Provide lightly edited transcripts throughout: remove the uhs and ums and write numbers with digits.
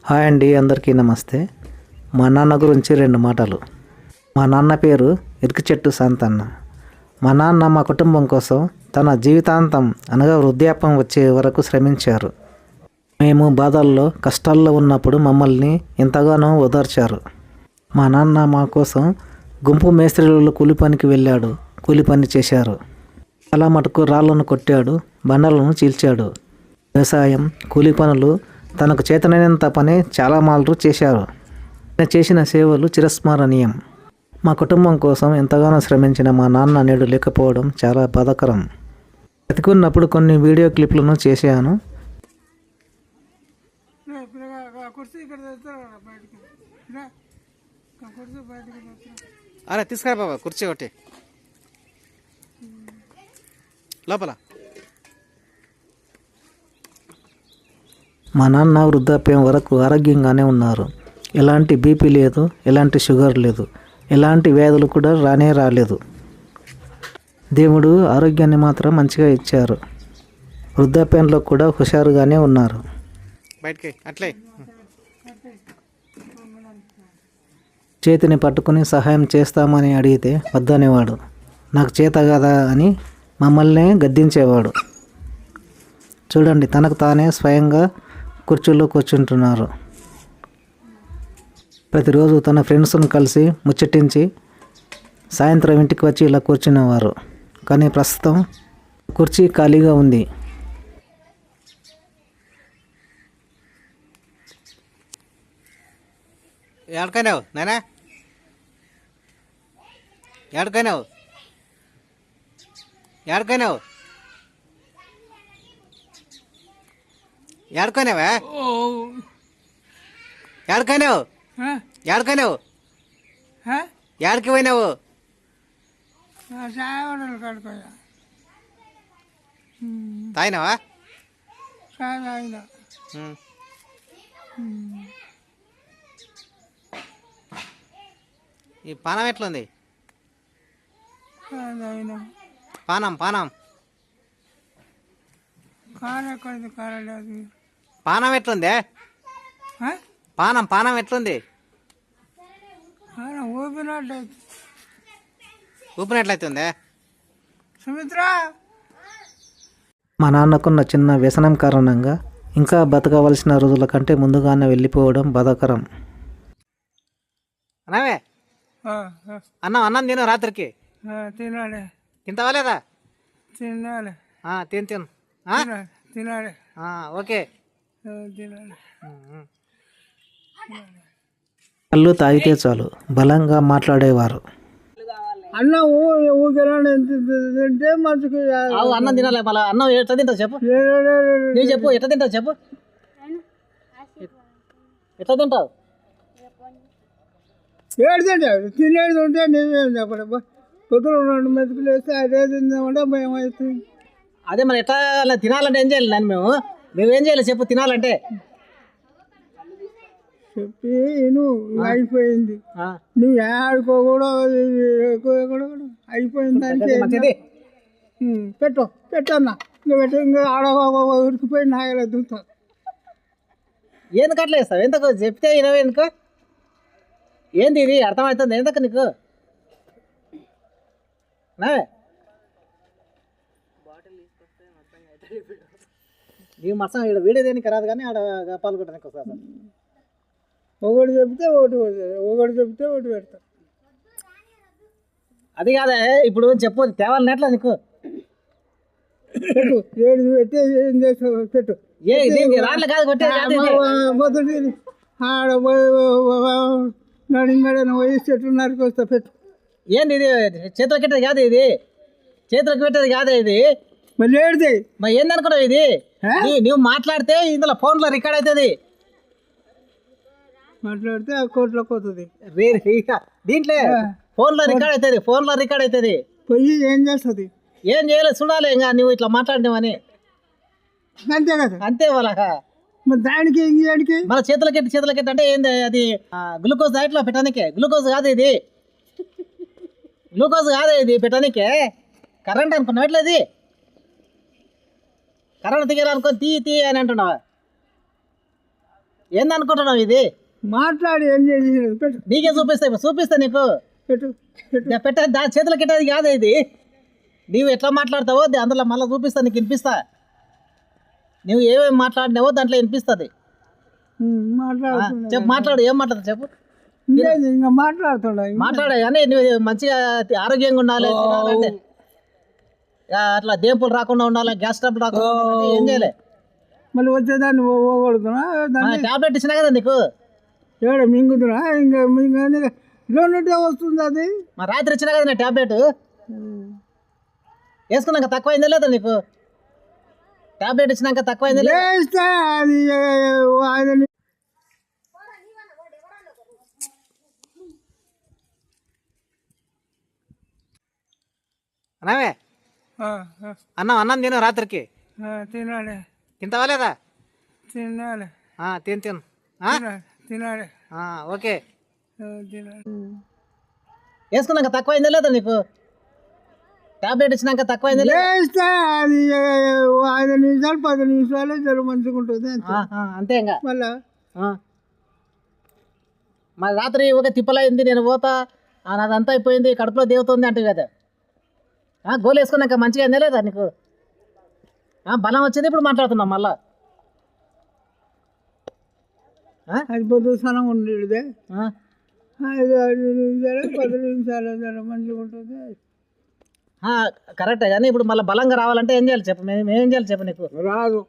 Hi అండి, అందరికీ నమస్తే. మా నాన్న గురించి 2 మాటలు. మా నాన్న పేరు ఇరికిచెట్టు శాంతన్న. మా నాన్న మా కుటుంబం కోసం తన జీవితాంతం అనగా వృద్ధాప్యం వచ్చే వరకు శ్రమించారు. మేము బాధల్లో కష్టాల్లో ఉన్నప్పుడు మమ్మల్ని ఎంతగానో ఓదార్చారు. మా నాన్న మా కోసం గుంపు మేస్త్రీలు కూలి పనికి వెళ్ళాడు, కూలి పని చేశారు. చాలా మటుకు రాళ్లను కొట్టాడు, బండలను చీల్చాడు. వ్యవసాయం, కూలి పనులు తనకు చేతనైనంత పని చాలా మార్లు చేశారు. ఆయన చేసిన సేవలు చిరస్మరణీయం. మా కుటుంబం కోసం ఎంతగానో శ్రమించిన మా నాన్న నేడు లేకపోవడం చాలా బాధాకరం. బతికున్నప్పుడు కొన్ని వీడియో క్లిప్లను చేశాను. అరే తీసుకురా బాబా, కుర్చీ ఒకటి లోపల. మా నాన్న వృద్ధాప్యం వరకు ఆరోగ్యంగానే ఉన్నారు. ఎలాంటి బీపీ లేదు, ఎలాంటి షుగర్ లేదు, ఎలాంటి వ్యాధులు కూడా రాలేదు. దేవుడు ఆరోగ్యాన్ని మాత్రం మంచిగా ఇచ్చారు. వృద్ధాప్యంలో కూడా హుషారుగానే ఉన్నారు. బయటికి అట్లే చేతిని పట్టుకుని సహాయం చేస్తామని అడిగితే వద్దనేవాడు. నాకు చేత కదా అని మమ్మల్ని గద్దించేవాడు. చూడండి, తనకు తానే స్వయంగా కుర్చీలో కూర్చుంటున్నారు. ప్రతిరోజు తన ఫ్రెండ్స్ను కలిసి ముచ్చటించి సాయంత్రం ఇంటికి వచ్చి ఇలా కూర్చునేవారు. కానీ ప్రస్తుతం కుర్చీ ఖాళీగా ఉంది. ఎక్కడికైనావు నాయనా? ఎక్కడికైనావు? ఎక్కడికైనావు? ఎక్కడికైనావా? ఎక్కడికైనావు? ఎక్కడికైనావు? ఎక్కడికి పోయినావు? తాగినావా? ఈ పానం ఎట్లుంది? పానం పానం పానం ఎట్లుంది? పానం పానం ఎట్లుంది? ఊపినట్లయితుంది. సుమిత్ర, మా నాన్నకున్న చిన్న వ్యసనం కారణంగా ఇంకా బతకవలసిన రోజుల కంటే ముందుగానే వెళ్ళిపోవడం బాధాకరం. అన్నావే అన్నం తిను, రాత్రికి తినాలి. తింటావా లేదా? తినాలి. తిను తినాలి. ఓకే. తినాలి. కళ్ళు తాగితే చాలు బలంగా మాట్లాడేవారు. అన్నం తింటే మనసుకి అన్నం తినాలి. మళ్ళీ అన్నం ఎట్లా తింటావు చెప్పు? నువ్వు చెప్పు, ఎట్లా తింటావు చెప్పు? ఎట్లా తింటావు? ఏడు తింటావు. తినేది ఉంటే నువ్వేం చెప్పడం. పొద్దున 2 మెతుకులు వేస్తే అదే తిందామంటే భయం అవుతుంది. అదే మరి ఎట్లా తినాలంటే ఏం చేయాలి? దాన్ని మేమేం చేయాలి చెప్పు తినాలంటే? చెప్పి నువ్వు అయిపోయింది. నువ్వు ఆడుకోకూడదు, అయిపోయింది. పెట్టన్నా ఇంకా పెట్టు. ఇంకా ఆడ ఉరికిపోయి నాగలే దుంతా. ఎందుకు అట్లా వేస్తావు? ఎందుకు చెప్తే ఇరవై ఎందుకు? ఏంది ఇది అర్థమవుతుంది? ఎందుకు నీకు? నీవు మసం ఇక్కడ వీడియో దేనికి రాదు, కానీ ఆడ పాల్గొనడానికి వస్తా. ఒకటి చెప్తే ఒకటి పెడతా. అది కాదే, ఇప్పుడు చెప్పు తేవాలని ఎట్లా నీకు? పెట్టు. ఏడు పెట్టి ఏం చేస్తావు? పెట్టు. రాళ్ళు కాదు కొట్టేది. మొదటి ఆడ నడింగడ పోయి చెట్టు నరికి వస్తా. పెట్టు. ఏంది ఇది? చేతులకు పెట్టేది కాదు ఇది. చేతులకు పెట్టేది కాదే ఇది. మళ్ళీ ఏడితే మరి ఏందనుకున్నావు ఇది? నువ్వు మాట్లాడితే ఇందులో ఫోన్లో రికార్డ్ అవుతుంది. మాట్లాడితే ఆ కోట్లోకి పోతుంది. దీంట్లో ఫోన్లో రికార్డ్ అవుతుంది. పోయి ఏం చేస్తుంది? ఏం చేయలేదు, చూడాలి. ఇంకా నువ్వు ఇట్లా మాట్లాడినావని అంతే కదా. అంతే వాళ్ళ మరి దానికి మన చేతులకెట్టి అంటే ఏంది అది? గ్లూకోజ్ డైట్లో పెట్టడానికే. గ్లూకోజ్ కాదు ఇది పెట్టడానికే. కరెంట్ అనుకున్నావు ఎట్లా? అది కరెంట్ దిగాలనుకో తీ అని అంటున్నావా? ఏందనుకుంటున్నావు ఇది? మాట్లాడి ఏం చేసేది పెట్టు నీకే చూపిస్తా నీకు. పెట్టు పెట్టు పెట్ట దాని చేతులకి ఇట్టేది కాదు ఇది. నీవు ఎట్లా మాట్లాడతావో అందులో మళ్ళీ చూపిస్తా, నీకు వినిపిస్తా. నువ్వు ఏమేమి మాట్లాడినావో దాంట్లో వినిపిస్తుంది. మాట్లాడుతున్నా చెప్పు, మాట్లాడు. ఏం మాట్లాడతావు చెప్పు. లేదు, ఇంకా మాట్లాడుతున్నా మాట్లాడే కానీ నువ్వు మంచిగా ఆరోగ్యంగా ఉండాలి, తినాలంటే అట్లా దేంపులు రాకుండా ఉండాలి, గ్యాస్ ట్రబుల్ రాకుండా ఉండాలంటే ఏం చేయాలి? మళ్ళీ వచ్చేదాన్ని పోగొడుతున్నా దాన్ని టాబ్లెట్ ఇచ్చినా కదా నీకు. ఏడ మింగుతున్నా ఇంకా లోనుంటే వస్తుంది అది. మా రాత్రి ఇచ్చినా కదా నా టాబ్లెట్. వేసుకున్నాక తక్కువైందా లేదా నీకు? టాబ్లెట్ ఇచ్చినాక తక్కువైందా లేదా? వేస్తే అది ఆయన అన్నావే అన్నం తిను రాత్రికి. తినాలి తింటావా లేదా? తినాలి తిను తినాలి ఓకే. తినాలి. వేసుకున్నాక తక్కువైందా లేదా నీకు? టాబ్లెట్ ఇచ్చినాక తక్కువైందా లేదా? వేస్తే అది 5 నిమిషాలు 10 నిమిషాలు జర మంచిగా ఉంటుంది అంతే ఇంకా. మళ్ళా మా రాత్రి ఒక తిప్పలైంది, నేను పోతా నాదంతా అయిపోయింది, కడుపులో దేవుతుంది అంటే కదా. గోలు వేసుకున్నాక మంచిగా అయిందా లేదా నీకు? బలం వచ్చింది, ఇప్పుడు మాట్లాడుతున్నాం మళ్ళా. అది పొద్దు స్నానం ఉండేదే 5 నిమిషాలు 10 నిమిషాలు జర మంచిగా ఉంటుంది. కరెక్టే, కానీ ఇప్పుడు మళ్ళీ బలంగా రావాలంటే ఏం చేయాలి చెప్పు? మేమేం చేయాలి చెప్పు నీకు? రాదు.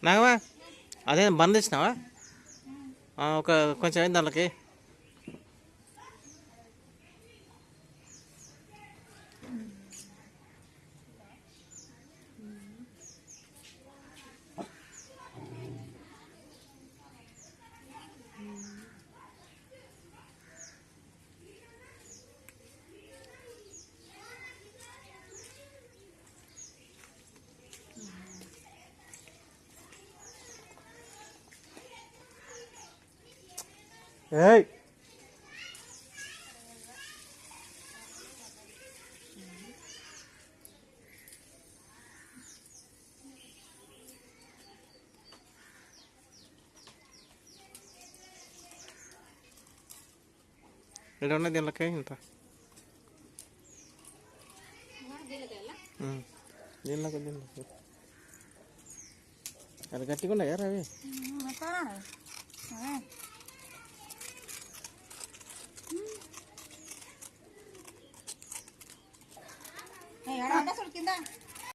నాగవా అదే బంద్ ఇచ్చినావా? ఒక కొంచెం అయింది దానికి. ఏయ్ ఇక్కడ ఉన్నది దీనిలోకి ఇంత దీనిలోకి అది గట్టిగా ఉన్నాయి అవి. కింద